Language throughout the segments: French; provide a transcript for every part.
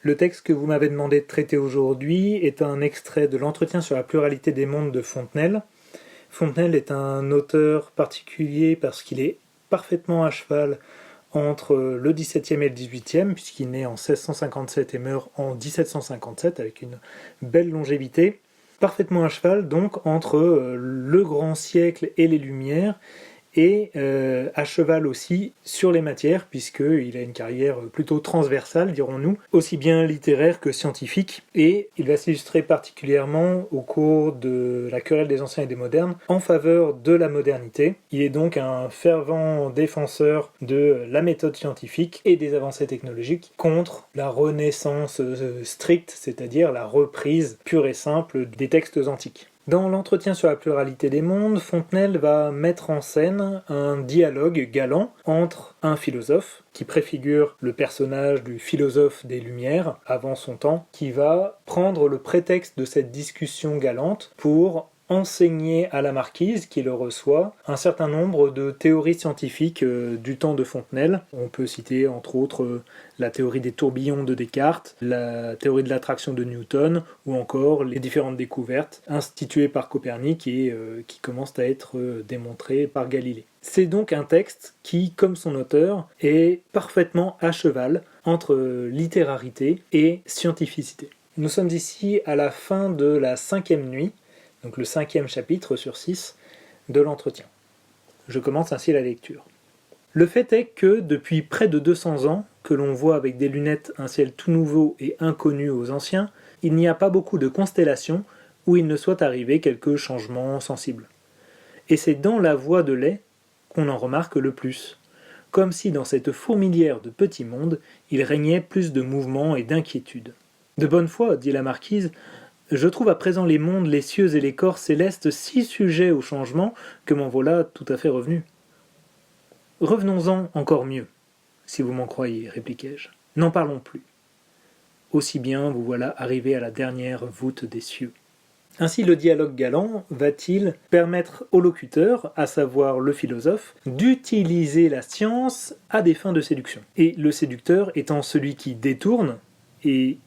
Le texte que vous m'avez demandé de traiter aujourd'hui est un extrait de l'entretien sur la pluralité des mondes de Fontenelle. Fontenelle est un auteur particulier parce qu'il est parfaitement à cheval entre le XVIIe et le XVIIIe, puisqu'il naît en 1657 et meurt en 1757 avec une belle longévité. Parfaitement à cheval donc entre le grand siècle et les Lumières, et à cheval aussi sur les matières, puisqu'il a une carrière plutôt transversale, dirons-nous, aussi bien littéraire que scientifique, et il va s'illustrer particulièrement au cours de la querelle des anciens et des modernes en faveur de la modernité. Il est donc un fervent défenseur de la méthode scientifique et des avancées technologiques contre la renaissance stricte, c'est-à-dire la reprise pure et simple des textes antiques. Dans l'entretien sur la pluralité des mondes, Fontenelle va mettre en scène un dialogue galant entre un philosophe, qui préfigure le personnage du philosophe des Lumières, avant son temps, qui va prendre le prétexte de cette discussion galante pour enseigner à la marquise, qui le reçoit, un certain nombre de théories scientifiques du temps de Fontenelle. On peut citer entre autres la théorie des tourbillons de Descartes, la théorie de l'attraction de Newton, ou encore les différentes découvertes instituées par Copernic et qui commencent à être démontrées par Galilée. C'est donc un texte qui, comme son auteur, est parfaitement à cheval entre littérarité et scientificité. Nous sommes ici à la fin de la 5e nuit, donc le 5e chapitre sur 6 de l'entretien. Je commence ainsi la lecture. Le fait est que, depuis près de 200 ans, que l'on voit avec des lunettes un ciel tout nouveau et inconnu aux anciens, il n'y a pas beaucoup de constellations où il ne soit arrivé quelques changements sensibles. Et c'est dans la voie de lait qu'on en remarque le plus, comme si dans cette fourmilière de petits mondes, il régnait plus de mouvement et d'inquiétude. De bonne foi, dit la marquise, je trouve à présent les mondes, les cieux et les corps célestes si sujets au changement que m'en voilà tout à fait revenu. Revenons-en encore mieux, si vous m'en croyez, répliquai-je. N'en parlons plus. Aussi bien vous voilà arrivé à la dernière voûte des cieux. Ainsi le dialogue galant va-t-il permettre au locuteur, à savoir le philosophe, d'utiliser la science à des fins de séduction. Et le séducteur étant celui qui détourne, et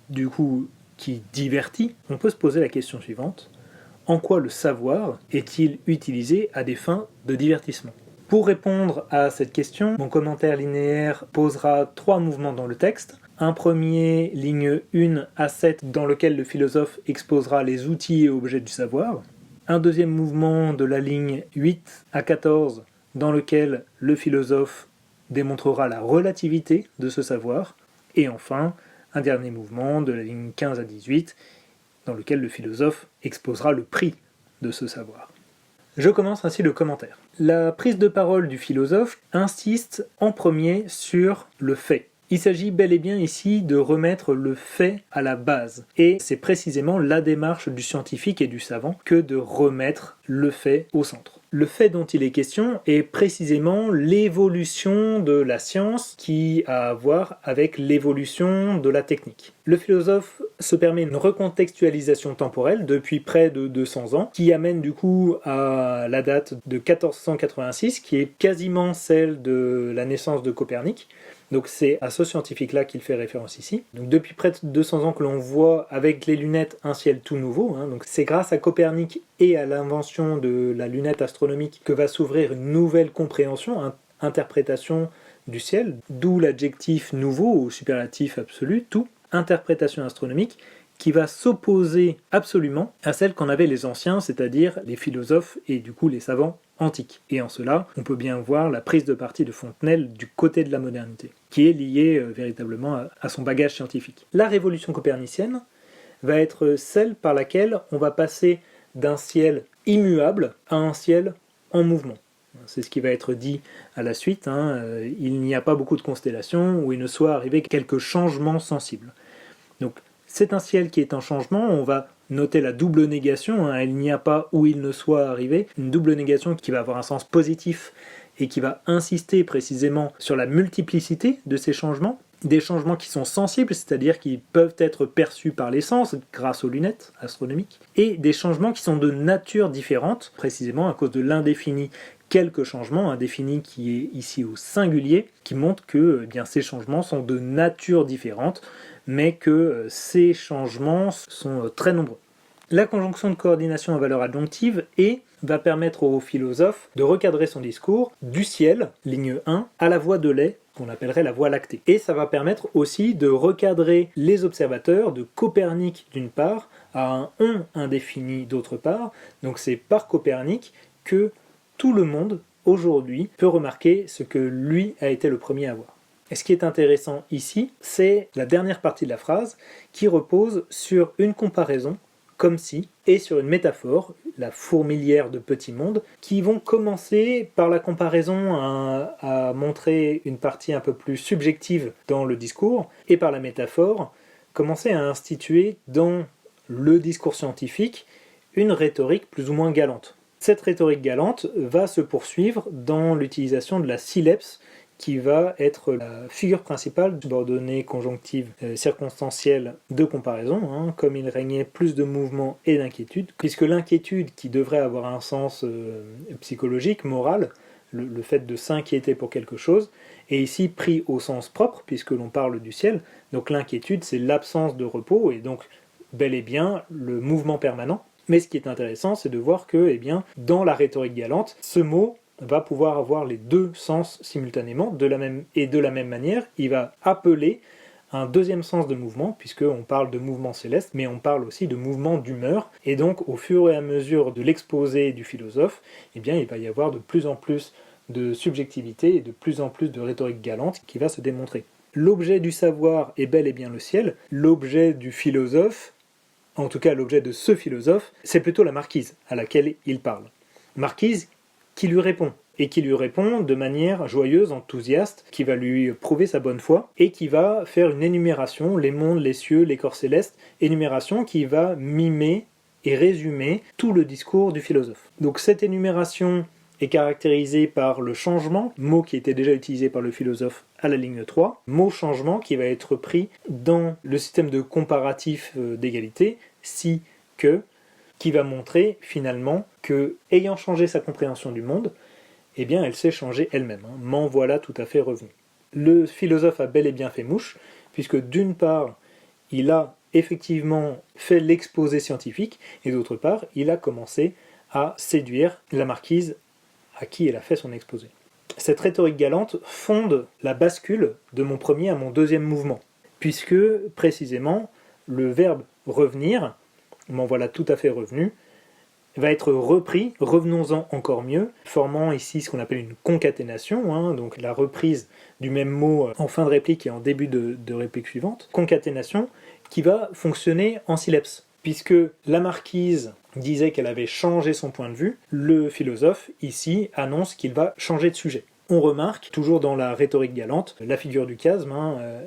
du coup qui divertit, on peut se poser la question suivante. En quoi le savoir est-il utilisé à des fins de divertissement ? Pour répondre à cette question, mon commentaire linéaire posera 3 mouvements dans le texte. Un premier, ligne 1 à 7, dans lequel le philosophe exposera les outils et objets du savoir. Un deuxième mouvement de la ligne 8 à 14, dans lequel le philosophe démontrera la relativité de ce savoir. Et enfin, un dernier mouvement de la ligne 15 à 18, dans lequel le philosophe exposera le prix de ce savoir. Je commence ainsi le commentaire. La prise de parole du philosophe insiste en premier sur le fait. Il s'agit bel et bien ici de remettre le fait à la base. Et c'est précisément la démarche du scientifique et du savant que de remettre le fait au centre. Le fait dont il est question est précisément l'évolution de la science qui a à voir avec l'évolution de la technique. Le philosophe se permet une recontextualisation temporelle depuis près de 200 ans qui amène du coup à la date de 1486 qui est quasiment celle de la naissance de Copernic. Donc c'est à ce scientifique-là qu'il fait référence ici. Donc depuis près de 200 ans que l'on voit avec les lunettes un ciel tout nouveau. Donc c'est grâce à Copernic et à l'invention de la lunette astronomique que va s'ouvrir une nouvelle compréhension, interprétation du ciel, d'où l'adjectif nouveau ou superlatif absolu, tout, interprétation astronomique, qui va s'opposer absolument à celle qu'en avaient les anciens, c'est-à-dire les philosophes et du coup les savants antiques. Et en cela, on peut bien voir la prise de parti de Fontenelle du côté de la modernité, qui est liée véritablement à son bagage scientifique. La révolution copernicienne va être celle par laquelle on va passer d'un ciel immuable à un ciel en mouvement. C'est ce qui va être dit à la suite. Il n'y a pas beaucoup de constellations où il ne soit arrivé quelques changements sensibles. Donc, c'est un ciel qui est en changement, on va noter la double négation, il n'y a pas où il ne soit arrivé, une double négation qui va avoir un sens positif et qui va insister précisément sur la multiplicité de ces changements, des changements qui sont sensibles, c'est-à-dire qui peuvent être perçus par les sens grâce aux lunettes astronomiques, et des changements qui sont de nature différente, précisément à cause de l'indéfini quelques changements, un défini qui est ici au singulier, qui montre que ces changements sont de nature différente, mais que ces changements sont très nombreux. La conjonction de coordination à valeur adjonctive et va permettre au philosophe de recadrer son discours du ciel, ligne 1, à la voie de lait, qu'on appellerait la voie lactée. Et ça va permettre aussi de recadrer les observateurs de Copernic d'une part, à un on indéfini d'autre part. Donc c'est par Copernic que tout le monde, aujourd'hui, peut remarquer ce que lui a été le premier à voir. Et ce qui est intéressant ici, c'est la dernière partie de la phrase qui repose sur une comparaison comme si, et sur une métaphore, la fourmilière de petits mondes, qui vont commencer par la comparaison à montrer une partie un peu plus subjective dans le discours, et par la métaphore, commencer à instituer dans le discours scientifique une rhétorique plus ou moins galante. Cette rhétorique galante va se poursuivre dans l'utilisation de la sileps, qui va être la figure principale subordonnée conjonctive circonstancielle de comparaison, comme il régnait plus de mouvement et d'inquiétude, puisque l'inquiétude qui devrait avoir un sens psychologique, moral, le fait de s'inquiéter pour quelque chose, est ici pris au sens propre, puisque l'on parle du ciel, donc l'inquiétude c'est l'absence de repos, et donc bel et bien le mouvement permanent. Mais ce qui est intéressant, c'est de voir que, dans la rhétorique galante, ce mot va pouvoir avoir les deux sens simultanément, de la même manière, il va appeler un deuxième sens de mouvement, puisqu'on parle de mouvement céleste, mais on parle aussi de mouvement d'humeur, et donc au fur et à mesure de l'exposé du philosophe, il va y avoir de plus en plus de subjectivité et de plus en plus de rhétorique galante qui va se démontrer. L'objet du savoir est bel et bien le ciel, l'objet du philosophe, en tout cas l'objet de ce philosophe, c'est plutôt la marquise à laquelle il parle. Marquise qui lui répond, et qui lui répond de manière joyeuse, enthousiaste, qui va lui prouver sa bonne foi, et qui va faire une énumération, les mondes, les cieux, les corps célestes, énumération qui va mimer et résumer tout le discours du philosophe. Donc cette énumération est caractérisée par le changement, mot qui était déjà utilisé par le philosophe à la ligne 3, mot changement qui va être pris dans le système de comparatif d'égalité, si, que, qui va montrer finalement que, ayant changé sa compréhension du monde, elle s'est changée elle-même. M'en voilà tout à fait revenu. Le philosophe a bel et bien fait mouche, puisque d'une part, il a effectivement fait l'exposé scientifique, et d'autre part, il a commencé à séduire la marquise à qui elle a fait son exposé. Cette rhétorique galante fonde la bascule de mon premier à mon deuxième mouvement, puisque, précisément, le verbe revenir, m'en voilà tout à fait revenu, va être repris, revenons-en encore mieux, formant ici ce qu'on appelle une concaténation, donc la reprise du même mot en fin de réplique et en début de réplique suivante, concaténation qui va fonctionner en sileps, puisque la marquise disait qu'elle avait changé son point de vue, le philosophe ici annonce qu'il va changer de sujet. On remarque, toujours dans la rhétorique galante, la figure du chiasme,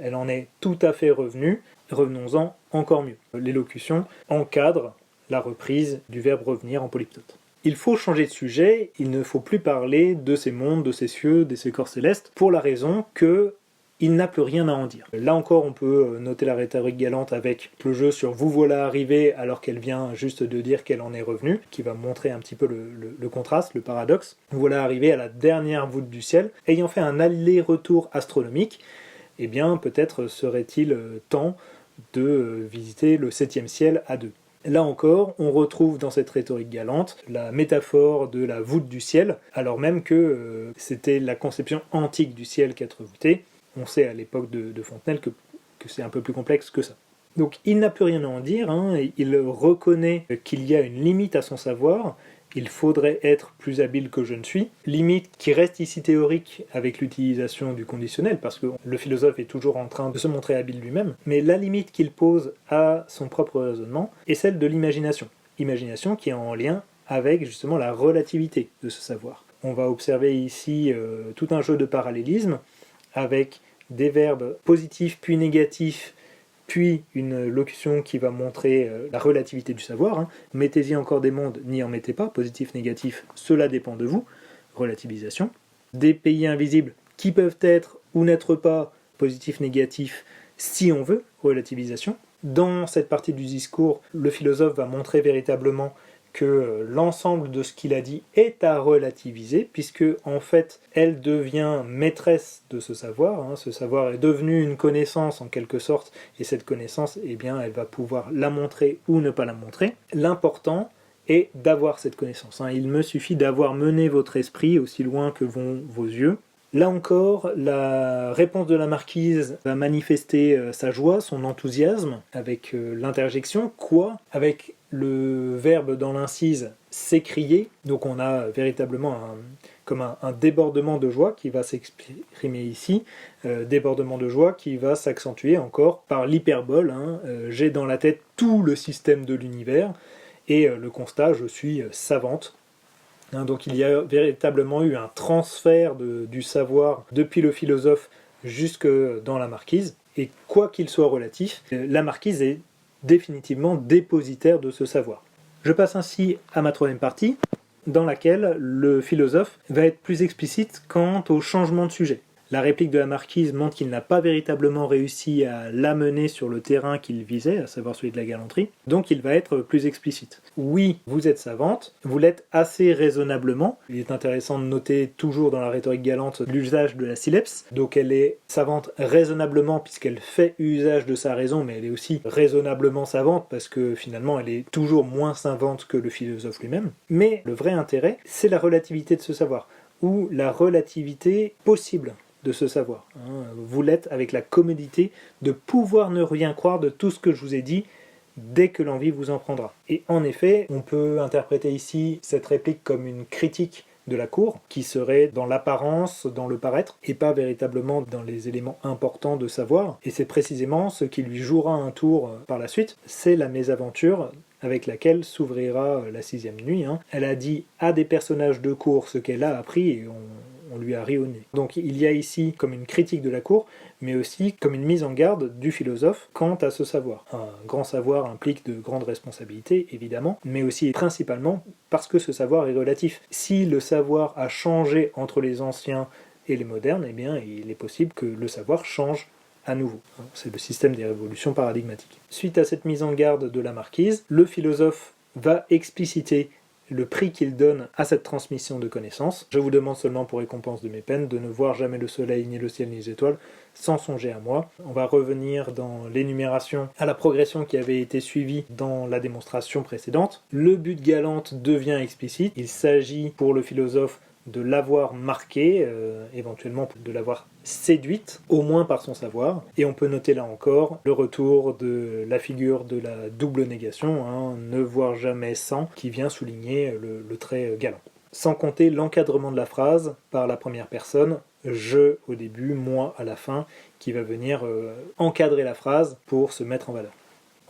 elle en est tout à fait revenue, revenons-en encore mieux. L'élocution encadre la reprise du verbe revenir en polyptote. Il faut changer de sujet, il ne faut plus parler de ces mondes, de ces cieux, de ces corps célestes, pour la raison que il n'a plus rien à en dire. Là encore, on peut noter la rhétorique galante avec le jeu sur vous voilà arrivé alors qu'elle vient juste de dire qu'elle en est revenue, qui va montrer un petit peu le contraste, le paradoxe. Vous voilà arrivé à la dernière voûte du ciel, ayant fait un aller-retour astronomique, peut-être serait-il temps de visiter le 7e ciel à deux. Là encore, on retrouve dans cette rhétorique galante la métaphore de la voûte du ciel, alors même que c'était la conception antique du ciel qu'être voûté. On sait à l'époque de Fontenelle que c'est un peu plus complexe que ça. Donc il n'a plus rien à en dire, il reconnaît qu'il y a une limite à son savoir, il faudrait être plus habile que je ne suis, limite qui reste ici théorique avec l'utilisation du conditionnel, parce que le philosophe est toujours en train de se montrer habile lui-même, mais la limite qu'il pose à son propre raisonnement est celle de l'imagination. Imagination qui est en lien avec justement la relativité de ce savoir. On va observer ici tout un jeu de parallélisme avec des verbes positifs puis négatifs, puis une locution qui va montrer la relativité du savoir. Mettez-y encore des mondes, n'y en mettez pas, positif, négatif, cela dépend de vous, relativisation. Des pays invisibles qui peuvent être ou n'être pas positif, négatif, si on veut, relativisation. Dans cette partie du discours, le philosophe va montrer véritablement que l'ensemble de ce qu'il a dit est à relativiser, puisque en fait elle devient maîtresse de ce savoir. Ce savoir est devenu une connaissance en quelque sorte, et cette connaissance, eh bien, elle va pouvoir la montrer ou ne pas la montrer. L'important est d'avoir cette connaissance. Il me suffit d'avoir mené votre esprit aussi loin que vont vos yeux. Là encore, la réponse de la marquise va manifester sa joie, son enthousiasme, avec l'interjection, quoi, avec le verbe dans l'incise s'écrier. Donc on a véritablement un débordement de joie qui va s'exprimer ici, débordement de joie qui va s'accentuer encore par l'hyperbole. J'ai dans la tête tout le système de l'univers, et le constat, je suis savante. Donc il y a véritablement eu un transfert du savoir depuis le philosophe jusque dans la marquise, et quoi qu'il soit relatif, la marquise est définitivement dépositaire de ce savoir. Je passe ainsi à ma troisième partie, dans laquelle le philosophe va être plus explicite quant au changement de sujet. La réplique de la marquise montre qu'il n'a pas véritablement réussi à l'amener sur le terrain qu'il visait, à savoir celui de la galanterie, donc il va être plus explicite. Oui, vous êtes savante, vous l'êtes assez raisonnablement. Il est intéressant de noter toujours dans la rhétorique galante l'usage de la sileps, donc elle est savante raisonnablement puisqu'elle fait usage de sa raison, mais elle est aussi raisonnablement savante parce que finalement elle est toujours moins savante que le philosophe lui-même. Mais le vrai intérêt, c'est la relativité de ce savoir, ou la relativité possible de ce savoir. Vous l'êtes avec la commodité de pouvoir ne rien croire de tout ce que je vous ai dit dès que l'envie vous en prendra. Et en effet, on peut interpréter ici cette réplique comme une critique de la cour, qui serait dans l'apparence, dans le paraître, et pas véritablement dans les éléments importants de savoir. Et c'est précisément ce qui lui jouera un tour par la suite, c'est la mésaventure avec laquelle s'ouvrira la sixième nuit. Elle a dit à des personnages de cour ce qu'elle a appris, et on lui a ri au nez. Donc il y a ici comme une critique de la cour, mais aussi comme une mise en garde du philosophe quant à ce savoir. Un grand savoir implique de grandes responsabilités, évidemment, mais aussi et principalement parce que ce savoir est relatif. Si le savoir a changé entre les anciens et les modernes, eh bien il est possible que le savoir change à nouveau. C'est le système des révolutions paradigmatiques. Suite à cette mise en garde de la marquise, le philosophe va expliciter le prix qu'il donne à cette transmission de connaissances. Je vous demande seulement pour récompense de mes peines de ne voir jamais le soleil, ni le ciel, ni les étoiles, sans songer à moi. On va revenir dans l'énumération à la progression qui avait été suivie dans la démonstration précédente. Le but galante devient explicite. Il s'agit pour le philosophe de l'avoir marquée, éventuellement de l'avoir séduite, au moins par son savoir. Et on peut noter là encore le retour de la figure de la double négation, ne voir jamais sans, qui vient souligner le trait galant. Sans compter l'encadrement de la phrase par la première personne, je au début, moi à la fin, qui va venir encadrer la phrase pour se mettre en valeur.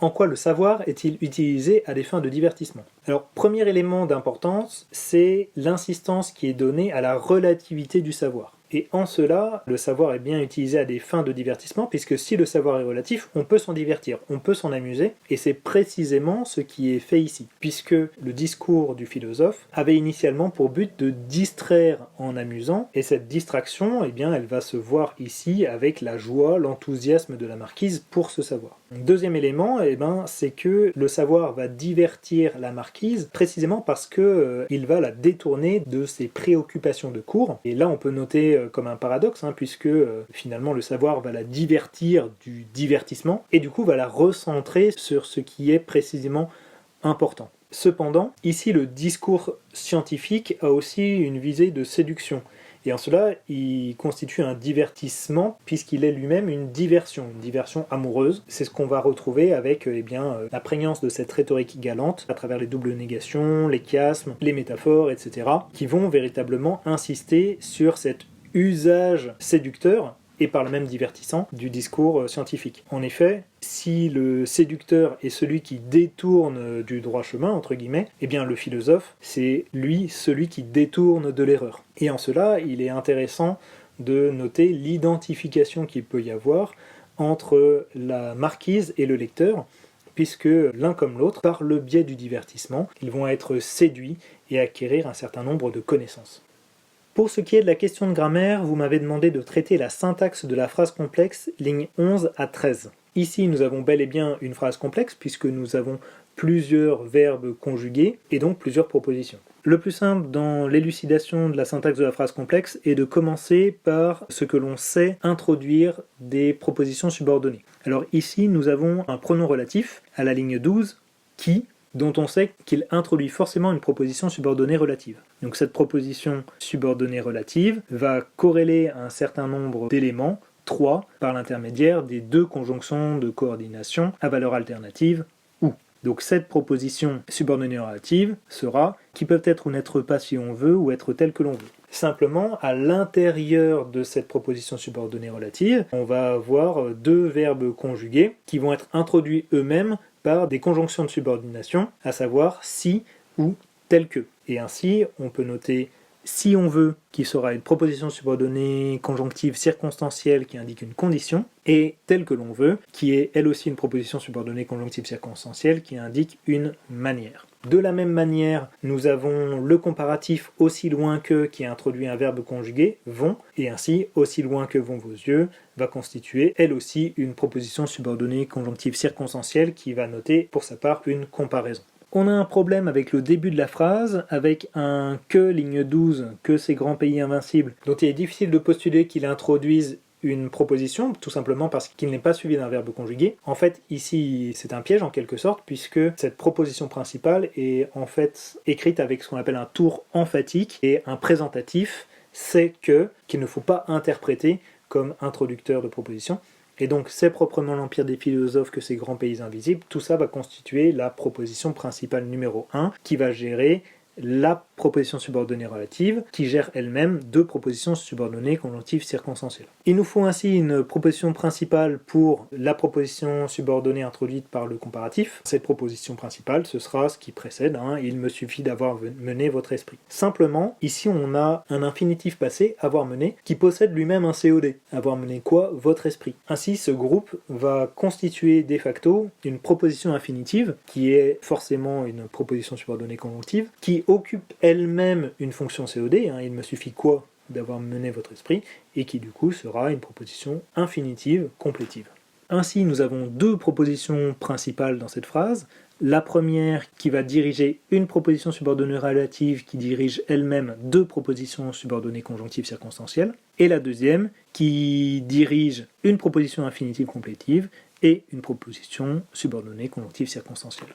En quoi le savoir est-il utilisé à des fins de divertissement ? Alors, premier élément d'importance, c'est l'insistance qui est donnée à la relativité du savoir. Et en cela, le savoir est bien utilisé à des fins de divertissement, puisque si le savoir est relatif, on peut s'en divertir, on peut s'en amuser, et c'est précisément ce qui est fait ici, puisque le discours du philosophe avait initialement pour but de distraire en amusant, et cette distraction, eh bien, elle va se voir ici avec la joie, l'enthousiasme de la marquise pour ce savoir. Deuxième élément, c'est que le savoir va divertir la marquise, précisément parce que il va la détourner de ses préoccupations de cours, et là on peut noter comme un paradoxe, puisque finalement le savoir va la divertir du divertissement, et du coup va la recentrer sur ce qui est précisément important. Cependant, ici le discours scientifique a aussi une visée de séduction, et en cela il constitue un divertissement puisqu'il est lui-même une diversion amoureuse. C'est ce qu'on va retrouver avec la prégnance de cette rhétorique galante à travers les doubles négations, les chiasmes, les métaphores, etc., qui vont véritablement insister sur cet usage séducteur et par le même divertissant du discours scientifique. En effet, si le séducteur est celui qui détourne du droit chemin, entre guillemets, eh bien le philosophe, c'est lui celui qui détourne de l'erreur. Et en cela, il est intéressant de noter l'identification qu'il peut y avoir entre la marquise et le lecteur, puisque l'un comme l'autre, par le biais du divertissement, ils vont être séduits et acquérir un certain nombre de connaissances. Pour ce qui est de la question de grammaire, vous m'avez demandé de traiter la syntaxe de la phrase complexe, lignes 11 à 13. Ici, nous avons bel et bien une phrase complexe puisque nous avons plusieurs verbes conjugués et donc plusieurs propositions. Le plus simple dans l'élucidation de la syntaxe de la phrase complexe est de commencer par ce que l'on sait introduire des propositions subordonnées. Alors ici, nous avons un pronom relatif à la ligne 12, qui, dont on sait qu'il introduit forcément une proposition subordonnée relative. Donc cette proposition subordonnée relative va corréler un certain nombre d'éléments, 3, par l'intermédiaire des deux conjonctions de coordination à valeur alternative ou. Donc cette proposition subordonnée relative sera qui peuvent être ou n'être pas si on veut ou être telle que l'on veut. Simplement, à l'intérieur de cette proposition subordonnée relative, on va avoir deux verbes conjugués qui vont être introduits eux-mêmes par des conjonctions de subordination, à savoir si ou tel que. Et ainsi, on peut noter si on veut, qui sera une proposition subordonnée conjonctive circonstancielle qui indique une condition, et tel que l'on veut, qui est elle aussi une proposition subordonnée conjonctive circonstancielle qui indique une manière. De la même manière, nous avons le comparatif aussi loin que qui introduit un verbe conjugué, vont, et ainsi aussi loin que vont vos yeux va constituer elle aussi une proposition subordonnée conjonctive circonstancielle qui va noter pour sa part une comparaison. On a un problème avec le début de la phrase, avec un « que » ligne 12, « que ces grands pays invincibles », dont il est difficile de postuler qu'il introduise une proposition, tout simplement parce qu'il n'est pas suivi d'un verbe conjugué. En fait, ici, c'est un piège en quelque sorte, puisque cette proposition principale est en fait écrite avec ce qu'on appelle un tour emphatique, et un présentatif, c'est que, qu'il ne faut pas interpréter comme introducteur de proposition. Et donc, c'est proprement l'empire des philosophes que ces grands pays invisibles. Tout ça va constituer la proposition principale numéro 1 qui va gérer la proposition subordonnée relative qui gère elle-même deux propositions subordonnées conjonctives circonstancielles. Il nous faut ainsi une proposition principale pour la proposition subordonnée introduite par le comparatif. Cette proposition principale, ce sera ce qui précède, il me suffit d'avoir mené votre esprit. Simplement, ici on a un infinitif passé, avoir mené, qui possède lui-même un COD. Avoir mené quoi? Votre esprit. Ainsi, ce groupe va constituer de facto une proposition infinitive, qui est forcément une proposition subordonnée conjonctive, qui occupe elle-même une fonction COD, il me suffit quoi d'avoir mené votre esprit, et qui du coup sera une proposition infinitive complétive. Ainsi, nous avons deux propositions principales dans cette phrase. La première qui va diriger une proposition subordonnée relative qui dirige elle-même deux propositions subordonnées conjonctives circonstancielles, et la deuxième qui dirige une proposition infinitive complétive et une proposition subordonnée conjonctive circonstancielle.